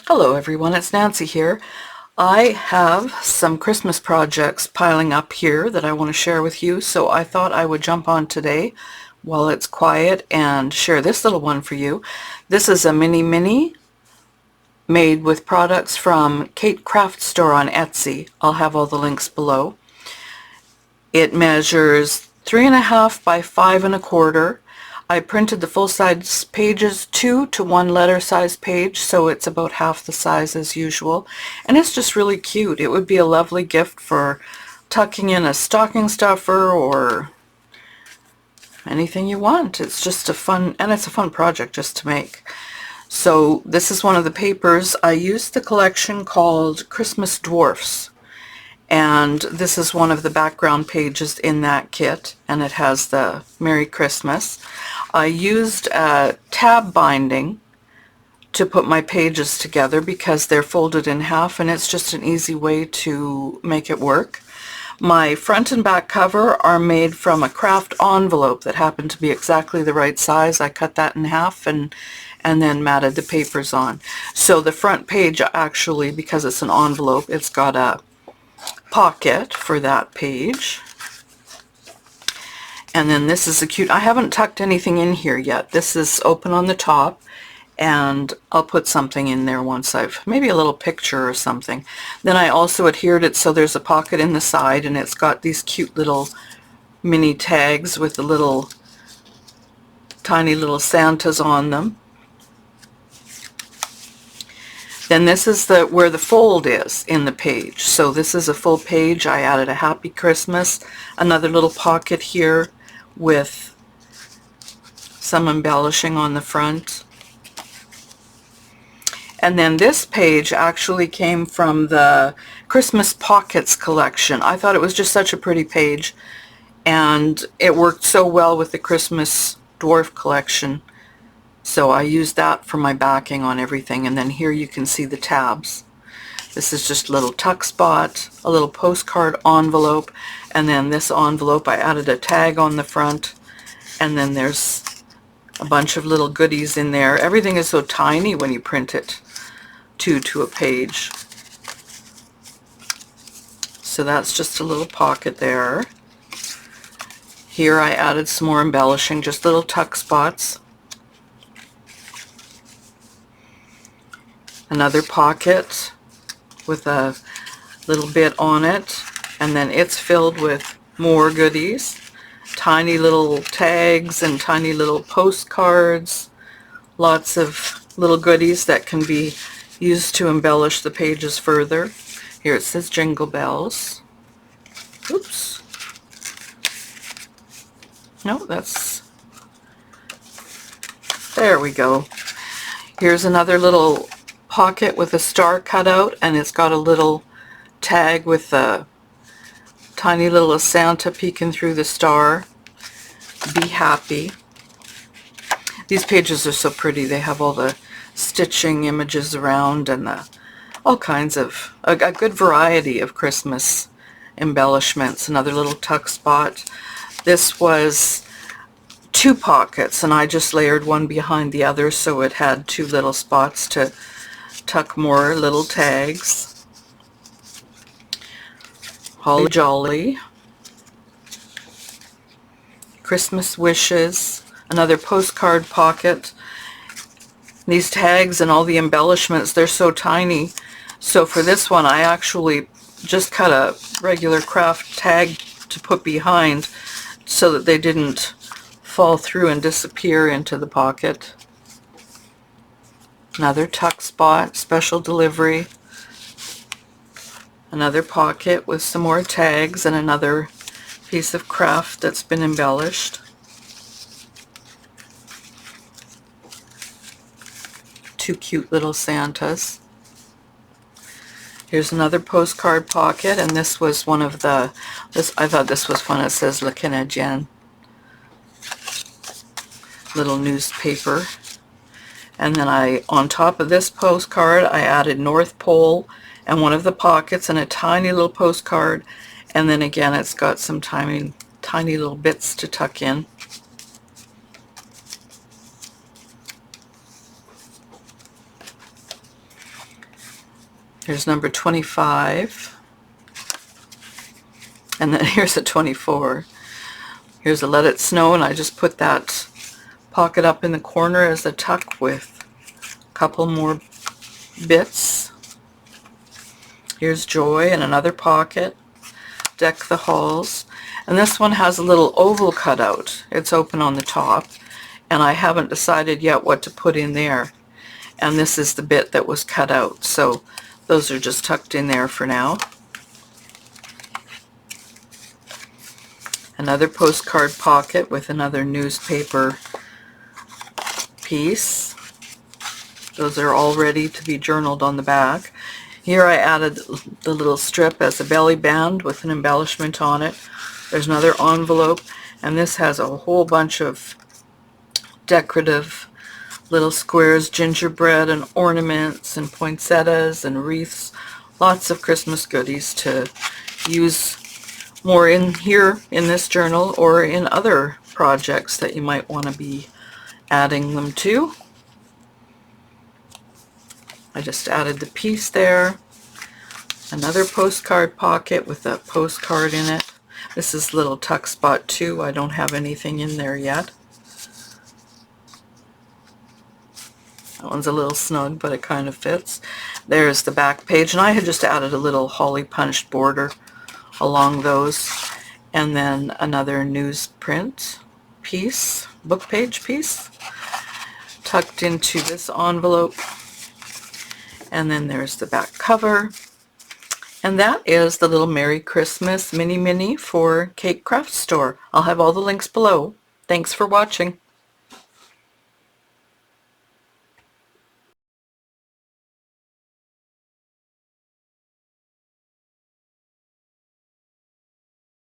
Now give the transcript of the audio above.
Hello everyone, it's Nancy here. I have some Christmas projects piling up here that I want to share with you, so I thought I would jump on today while it's quiet and share this little one for you. This is a mini made with products from Kate Craft Store on Etsy. I'll have all the links below. It measures 3.5 by 5.25. I printed the full-size pages 2 to 1 letter size page, so it's about half the size as usual. And it's just really cute. It would be a lovely gift for tucking in a stocking stuffer or anything you want. It's just a fun project just to make. So this is one of the papers. I used the collection called Christmas Dwarfs. And this is one of the background pages in that kit, and it has the Merry Christmas. I used a tab binding to put my pages together because they're folded in half, and it's just an easy way to make it work. My front and back cover are made from a craft envelope that happened to be exactly the right size. I cut that in half and then matted the papers on. So the front page actually, because it's an envelope, it's got a pocket for that page. And then this is a cute, I haven't tucked anything in here yet. This is open on the top, and I'll put something in there once maybe a little picture or something. Then I also adhered it so there's a pocket in the side, and it's got these cute little mini tags with the little tiny little Santas on them. Then this is where the fold is in the page. So this is a full page. I added a Happy Christmas, another little pocket here with some embellishing on the front. And then this page actually came from the Christmas Pockets collection. I thought it was just such a pretty page, and it worked so well with the Christmas Dwarf collection. So I used that for my backing on everything, and then here you can see the tabs. This is just a little tuck spot, a little postcard envelope, and then this envelope I added a tag on the front, and then there's a bunch of little goodies in there. Everything is so tiny when you print it to a page. So that's just a little pocket there. Here I added some more embellishing, just little tuck spots. Another pocket with a little bit on it, and then it's filled with more goodies, tiny little tags and tiny little postcards, lots of little goodies that can be used to embellish the pages further. Here it says Jingle Bells. Oops. No, there we go. Here's another little pocket with a star cut out, and it's got a little tag with a tiny little Santa peeking through the star. Be happy. These pages are so pretty. They have all the stitching images around and all kinds of a good variety of Christmas embellishments. Another little tuck spot. This was 2 pockets, and I just layered one behind the other, so it had 2 little spots to tuck more little tags. Holly Jolly. Christmas wishes. Another postcard pocket. These tags and all the embellishments, they're so tiny. So for this one, I actually just cut a regular craft tag to put behind so that they didn't fall through and disappear into the pocket. Another tuck spot, special delivery. Another pocket with some more tags and another piece of craft that's been embellished. 2 cute little Santas. Here's another postcard pocket, and this was one of I thought this was fun. It says Le Canadien. Little newspaper. And then on top of this postcard, I added North Pole and one of the pockets and a tiny little postcard. And then again, it's got some tiny little bits to tuck in. Here's number 25. And then here's a 24. Here's a Let It Snow, and I just put that pocket up in the corner as a tuck with a couple more bits. Here's Joy and another pocket. Deck the Halls. And this one has a little oval cutout. It's open on the top, and I haven't decided yet what to put in there. And this is the bit that was cut out, so those are just tucked in there for now. Another postcard pocket with another newspaper piece. Those are all ready to be journaled on the back. Here I added the little strip as a belly band with an embellishment on it. There's another envelope, and this has a whole bunch of decorative little squares, gingerbread and ornaments and poinsettias and wreaths. Lots of Christmas goodies to use more in here in this journal or in other projects that you might want to be adding them to. I just added the piece there. Another postcard pocket with a postcard in it. This is little tuck spot too. I don't have anything in there yet. That one's a little snug, but it kind of fits. There's the back page, and I had just added a little holly punched border along those, and then another newsprint piece, book page piece, tucked into this envelope. And then there's the back cover. And that is the little Merry Christmas mini for Cake Craft Store. I'll have all the links below. Thanks for watching.